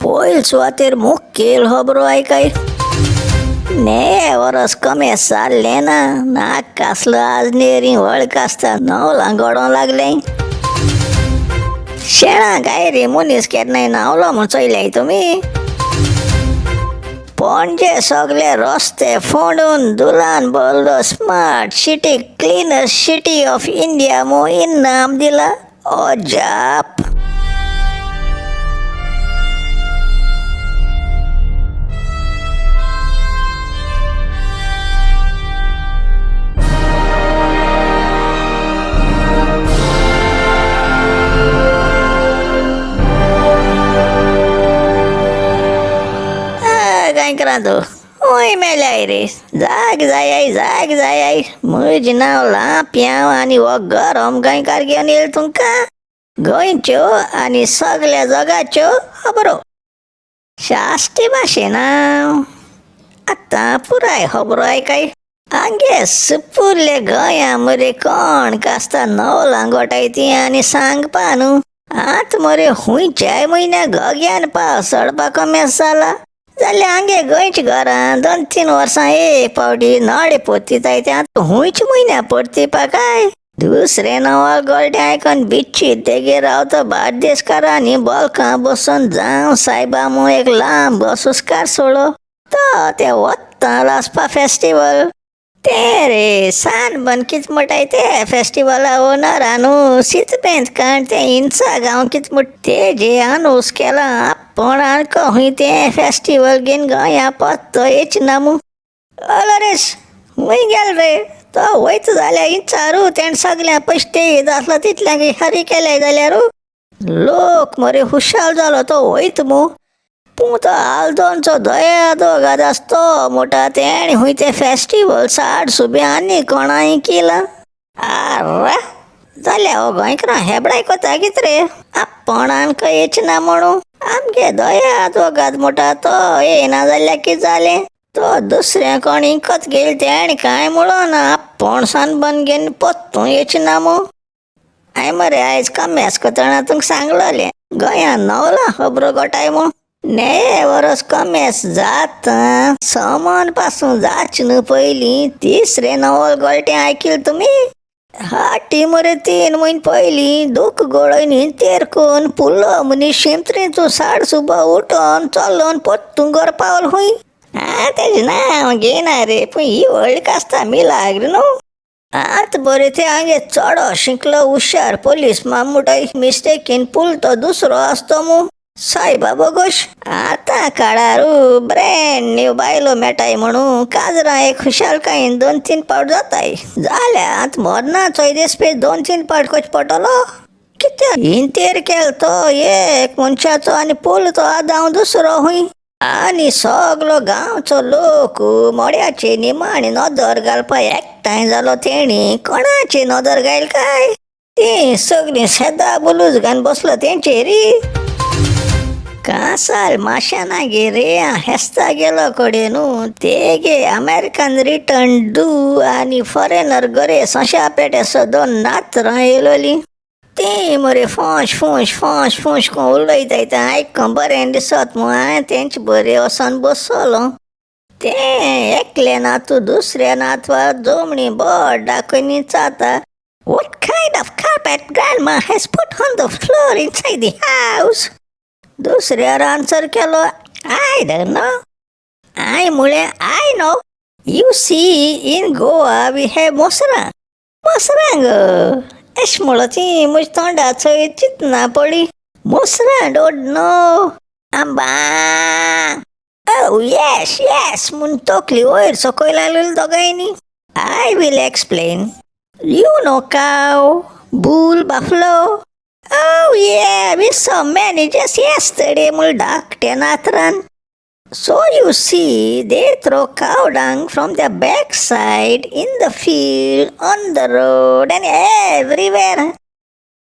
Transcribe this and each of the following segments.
पयल सुवातेर मुखेल खबरो आयकाय. ने वरस कमे जाल्ले ना कासलो आजनेरी वळख आसता नवलां घडों लागलें. शेणां काय रे मनीस केन्नाय न्हावलो म्हूण चोयल्याय तुमी. पणजे सगळे रस्ते फोडून दुलान बोल्लो smart city cleaner city of India मोहीम नाम दिला. अजाप. काय करांतो ओय मेल्याय रे. जाग जाय म्हजें नांव लांप्याव आनी हो गरम गोंयकार घेवन येयला तुमकां गोंयच्यो आनी सगळ्या जगाच्यो खबरो शाश्टी भाशेन. आतां पुराय खबरो आयकाय. आंगे सुपुरले गोंया मरे कोण कास्ता नवलां गोठायती आनी सांगपा न्हू. आत मरे हुंयच्याय म्हयन्या घोग्यान पावस चडपाक मेस जाला जाल्यार आंगे गोंयच्या घरां 2-3 वर्सां एक पावटी नडे पोत्तीताय ते आतां हुंयच्या म्हयन्या पोत्तीपा काय. दुसरें नवल गोल्डे आयकून बिच्ची तेगेर रावता बार्देसकारांनी बॉल्कां बसून जावं सायबा मू एक लांब सुस्कार सोडलो तो ते वत्तां लासपा फेस्टिवल. ते रे सान बन कित म्हणटाय ते फेस्टिवला ओनरा न्हू सीतपेंत काण ते इंचा गांव कित म्हट तेजे अनूस केला आपण खंय ते फेस्टिवल घेवन गोंया पत्तो येच ना मू. अलोरेस हूंय गेल रे तो वयत जाल्यार इंचारू तेण सगळ्या पश्टे ईद आसलो तितल्यांक हरी केल्याय जाल्यार लोक मरे हुशाल जालो तो वयत मू. पूण तो आलदोनचो दया दोगाद आसतो मोठा तेणी हूंय ते फेस्टिवल साड सुबे आनी कोणाय केला. आर्रा जाल्यार हो गोंयकारां हेबडाय कोता कित रे आपण येच ना म्हणू. आमगे दया दोगाद मोठा तो येना जाल्यार कित जालें. तो दुसऱ्या कोणी कत गेल तेणी कांय म्हणो ना आपण सान बन घेवन पोत्तू येच ना मू. हांय मरे आयज कम्यास कोतळा तुमकां सांगलोलें गोंयान नवला खबरो गोठाय म्हूण. ने वरस कमेस जाता समन पासून जाच न्हू पयलीं तिसरें नवल गोल्टें आयकिल तुमी. हाटी मरे 3 म्हयने पयलीं दूख गोळोयनी तेरकून पुल्लो मनीस शिमत्रेचो साड सुबा उठोन चलोन पोत्तू घर पावल हूंय. तेजें नांव घेयना रे पूण ही व्हडली आसता मिलाग्र न्हू. आत बरें ते आंगे चडो शिकलो हुशार पुलीस मामुटाय मिस्टेकीन पुल तो दुसरो आसतो मू सायबा गोश. आतां काळारू ब्रँड न्यू बायलो मेटाय म्हणू काजरां एक खुशालकायेन 2-3 पावट जाताय जाल्यार आतां मोरना चोयदेस पे 2-3 पावट कोच पडटलो. कित्याक इंतेर केल तो एक मनशाचो आनी पूल तो आदांव दुसरो हूंय आनी सगलो गांवचो लोक मोड्याचे निमाणी नदर घालपा एकठांय जालो. तेणी कोणाची नदर घायल काय ती सगळीं सेदा बुलूज घालन बसलो तेंचेरी. कासाल माशानागे रे हेस्ता गेलो कडे न्हू तेगे अमेरिकन रिटर्न डू आनी फॉरेनर गरे सोंशा पेटेसो 2 नात्रां येयलोलीं. ती मरे फोंश को उलयताय तें आयकून बरें दिसत म्हूण हांवें तेंचे बरें वचोन बसलो. तें एकले नातू दुसऱ्या नातवा जमणी बोट दाखोवन जाता. What kind of carpet grandma has put on the floor inside the house? दुसऱ्यार आन्सर केलो आय डोंट नो. आय म्हळें I know. You see in Goa we have मोसरां गो. एश म्हणलो ती म्हज्या तोंडाचो चिंतना पडली. मोसरां डोंट नो. आंबा ओ येस म्हूण तोकली वयर सकयल आयलेली दोगांयनी. I will explain. You know cow bull buffalo. Oh yeah, we saw many just yesterday mul धाकटे नात्रान. So you see, they throw cow dung from their backside in the field, on the road and everywhere.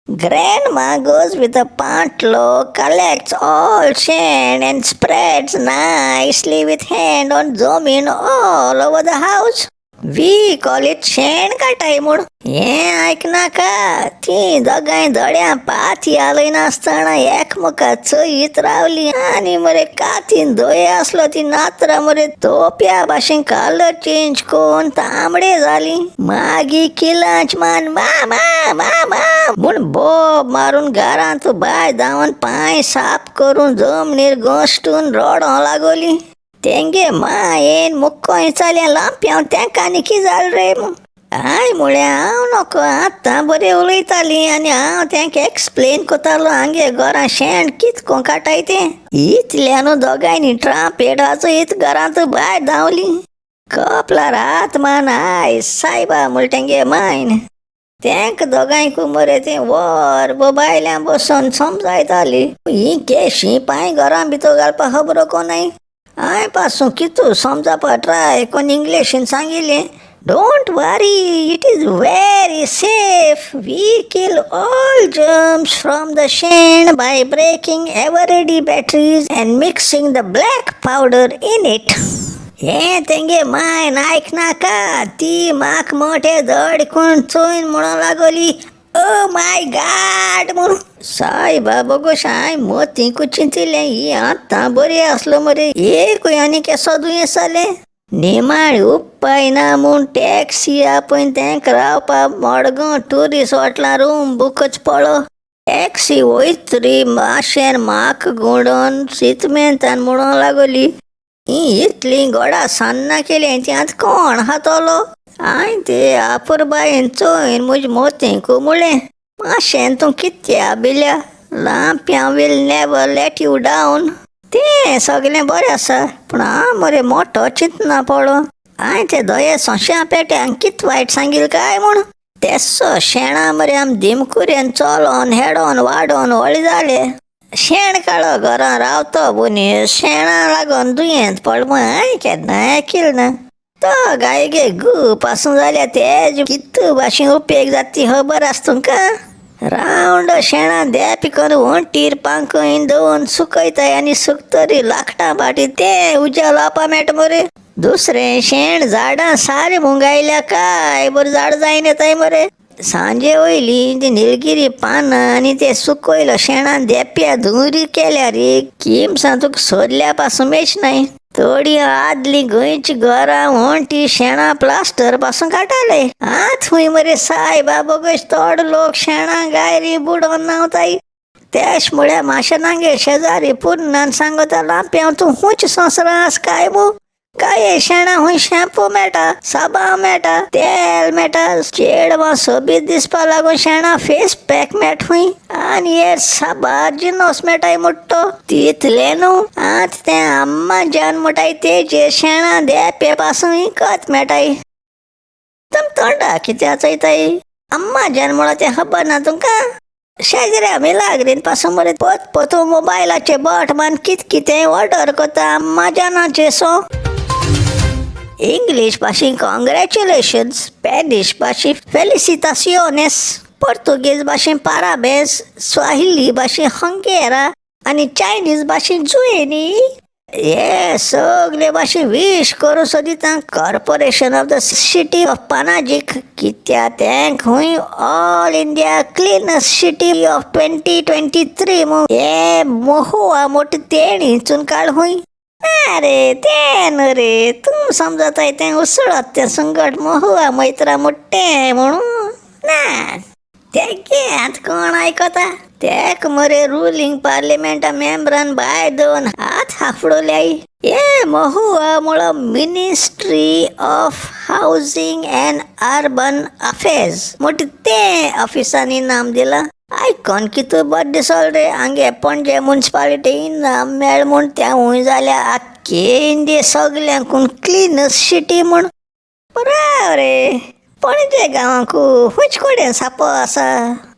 Grandma goes with a pantlo, collects all sand and spreads nicely with hand on zooming all over the house. We call it शेण काटाय म्हूण. हें आयकनाका ती दोगांय दोड्या पाती आलय नासतना एकमुखार चयत रावली आनी मरे कातीन दोये आसलो ती नात्रा मरे तोप्या भाशेन कलर चेंज कोन्न तांबडे जाली. मागी किलांच मान मामा मामा म्हूण बोब मारून घरांत भायर धांवन पांय साफ करून जमनीर घोंस्टून रडों लागोली. तेंगे मायेन मुक्को इचालें लांप्याव तेंकां आनी कितें जालें रे म्हूण. हांय म्हळें हांव नोको आतां बरें उलयतालीं आनी हांव तेंकां एक्सप्लेन कोतालो हांगे घरां शेण कितको काटाय तें. इतल्यान दोगांयनी ट्रांपेट वाजयत घरांत भायर धांवलीं. कपलार हात मान हाय सायबा म्हूण तेंगे मायन. तेंक दोगांयकू मरे तें वर बोबायल्यां बसोन समजायताली. ही केशी पांय घरां भितर घालपाक खबरो कोनाय. हांवें पासून कितू समजावपा ट्राय कोन्न इंग्लिशीन सांगिल्लें. Don't worry, it is very safe. We kill all germs from the शेण by breaking Eveready batteries and mixing the black powder in it. हें तेंगे मायन आयकनाका ती म्हाक मोठे धडकून चोयन म्हणून लागोली ओ माय गॉड म्हूण. सायबा बोगोश हांवें मोतींकू चिंतिल्लें ही आतां बरी आसलो मरे एकूय आनी केसो दुयेंस जालें. निमाळ उपाय ना म्हूण टॅक्सी आपयन तेंकां रावपाक मडगांव ट्युरिस्ट हॉटेलां रूम बूकच पळो. टॅक्सी वयतरी माशेन म्हाक गुडोवन सितमेंतान म्हणूंक लागोली ही इतली गोडा सान्नां केली ती आतां कोण हातोलो. हांवें ते आपुरबायेन चोयन म्हज्या मोतींकू म्हळें माशेन तूं कित्या बिल्या. लांप्यां will never let you down. तें सगलें बरें आसा पूण हांव मरे मोठो चिंतना पळो. हांवें ते दोयेसो शेण पेट्यांक कितें वायट सांगिल्लें काय म्हूण. तेस्सो शेणां मरे आम दिमकुरेन चलोन हेडोन वाडोन व्हडले जाले. शेण काळो घरां रावतो बुनी शेणां लागोन दुयेंत पडलो म्हूण हांवें केन्ना आयकिल्लें ना. तो गायगे गू पासून जाल्यार तेज कितू भाशेन उपेग जाता ती खबर आसा तुमकां. रावंड शेणां देपिकोन वणटीर पांकयन दवरून सुकयताय आनी सुकतरी लाकडां भाटी तें उज्या लावपा मेळटा मरे. दुसरें शेण झाडां सारें मुंगायल्या काय बरें झाड जायन येताय मरे. सांजे वयली ती निलगिरी पानां आनी ते सुकयलो शेणान देप्या धुंवरी केल्यार किमसां तुका सोदल्या पासून मेळचनाय. थोडी आदली गोंयची घरां वणटी शेणां प्लास्टर पासून काडटाले. आत खूंय मरे सायबा बोगोश थोडो लोक शेणां गायरी बुडोवन न्हांवताय. तेश म्हळ्यार माशेनांगे शेजारी पुर्णान सांगता लांप्याव तूं खूंयच संवसारां आस काय मू. काय शेणां खूंय शॅम्पू मेळटा, साबाण मेळटा, तेल मेळटा, चेडवां सोबीत दिसपा लागून शेणां फेस पॅक मेळटा खूंय आनी हे साबार जिनोस मेळटाय मोठ्ठो. तितले न्हू आत तें अम्माजान म्हणटाय तेजेर शेणां देपे पासून विकत मेळटाय. तुम तोंडा कितें आचयताय. अम्माजान म्हणो तें खबर ना तुमकां. शेजऱ्या मिलाग्रीन पासून मरे पोत पोतू मोबायलाचे बट मान कितें ऑर्डर करता अम्माजानाचे सो. इंग्लीश भाशेन कॉंग्रॅच्युलेशन्स, स्पॅनिश भाशेन फेलिसिटासियोनेस, पोर्तुगीज भाशेन पाराबेन्स, स्वाहिली भाशेन हंगेरा आनी चायनीज भाशेन जुएनी. हे सगळे भाशेन विश करूं सोदिता corporation of the city of पनाजीक. कित्या तेंक खूंय all India cleanest city of 2023 म्हूण हे महुआ मोठ तेणीचून काड खूंय. अरे तें न्हू रे तूं समजताय तें उसळत तें संगट महुआ मैत्रा मोठ्ठें म्हणून ना. तेगे आतां कोण आयकता. तेक मरे रुलींग पार्लिमेंटा मेंबरान भायर दोन हात हाफडोल्याय. हे महुआ म्हळो ministry of housing and urban affairs मोठी तें ऑफिसांनी नाम दिलां. आयकोन कितू बरें दिसोल रे. हांगे पणजे म्युनिसिपालिटी इनाम मेळ म्हूण त्या खूंय जाल्यार आख्खे इंडिये सगल्यांकून क्लिनस्ट सिटी म्हूण. बराबर रे. पणजे गांवांकू खूंयच कडेन सापो आसा.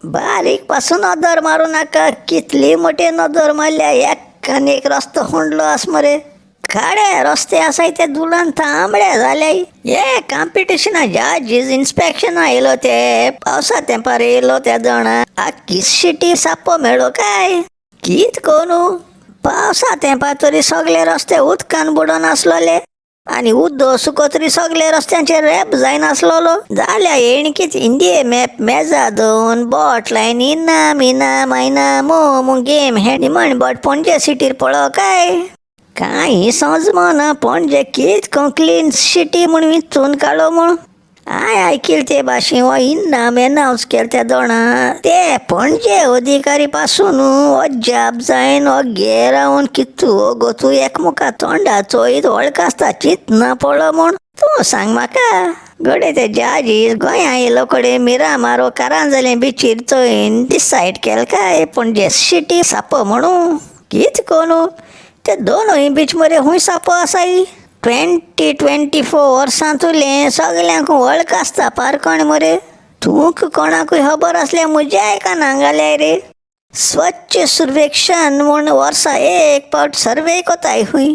बारीक पासून नदर मारूं नाका. कितली मोठी नदर मारल्या एकान एक रस्तो हुंडलो आस मरे. खाडे रस्ते आसाय ते धुलान तांबडे जाल्याय. हे कॉम्पिटिशना जजीस इन्स्पेक्शना येयलो ते पावसा तेंपार येयलो त्या जाणा आख्खी सिटी सापो मेळ्ळो काय. कित कोनू पावसा तेंपार तरी सगळे रस्ते उदकान बुडोन आसलोले. आणि उद्दो सुकोत्री सगळे रस्त्यांचे रॅप जाईन असलो जाल्या एणकीच इंडिये मॅप मेजा दोन बॉट लाईन इना मायना मो गेम हेडी म्हण बट पणजे सिटीर पळो काय काही समजमो ना पणजे कित क्लीन सिटी म्हणून विचून काढो म्हण ऐकील ते भाशे हो इनाम अनाउन्स केलं त्या दोणा ते पणजे अधिकारी पासून अजाप जायन घे रावन कितू गोतू एकमुखा तोंडाचो वळख आसता चित ना पळो म्हण तूं सांग म्हाका गडे ते जाजी गोंया येयलो कडे मिरा मारो कारांजले बिचीर चोयन डिसायड केलं काय पणजे सिटी साप म्हणू कित कोणू ते दोनूय बीच मरे खूंय साप आसाय 20-24 वर्सांतुले सगल्यांक वळख आसता पारकण मरे तूंक कोणाकूय खबर असल्या मुजे का नांगाले रे स्वच्छ सर्वेक्षण म्हूण वर्सा एक पावट सर्वे कोताय खूंय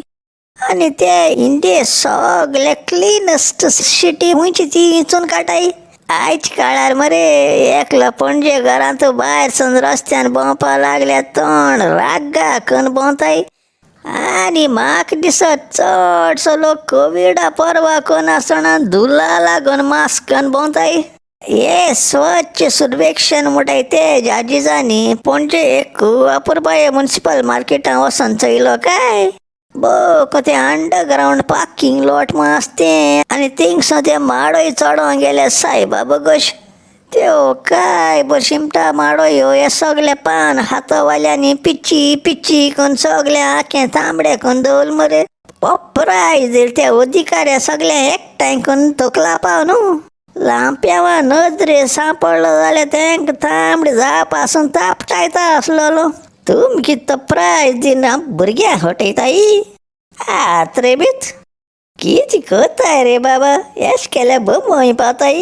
आनी ते इंडिये सगळे क्लिनस्ट सिटी खुंयची ती इचून काटाय आयज काळार मरे एकलो पणजे घरांत भायर सून रस्त्यान भोंवपा लागल्या तोंड राग्गा करून भोंवताय आनी म्हाका दिसत चडसो लोक कोविडा परवा कोण आसतना धुला लागून मास्क करून भोंवताय हे स्वच्छ सर्वेक्षण म्हणटाय ते जाजीजांनी पणजे एक अपुरबाये म्युनिसिपल मार्केटां वचोन चयलो काय बो ते अंडरग्राउंड पार्किंग लॉट म्हण आसते आनी थिंगसो ते माडोय चडोवंक गेले सायबाबा गोश त्यो काय बो शिमटा माडो हे सगळे पान हातवाल्यांनी पिच्ची करून सगळे आखें तांबडे करून दवरल मरे पप्रायज त्या अधिकाऱ्या सगळे एकठांय करून तकला पाव न्हू लांप्यावा नजरे सांपडलो जाल्यार तांकां तांबडे जा पासून तापटायता आसलो तुम कित प्रायज दिना भुरग्यांक हटयताय आत रे बीत कित कोताय रे बाबा एश केल्या भोंवय पावताय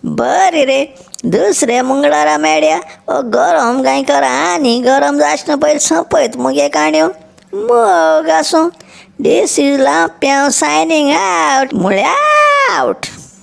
बरें रे दुसरे मंगळारा मेळ्या गरम गोंयकार आनी गरम जाचना पयलीं सोंपयत मुगे काणयो मग आसूं दिस इज लांप्याव सायनींग आवट म्हळ्या आवट.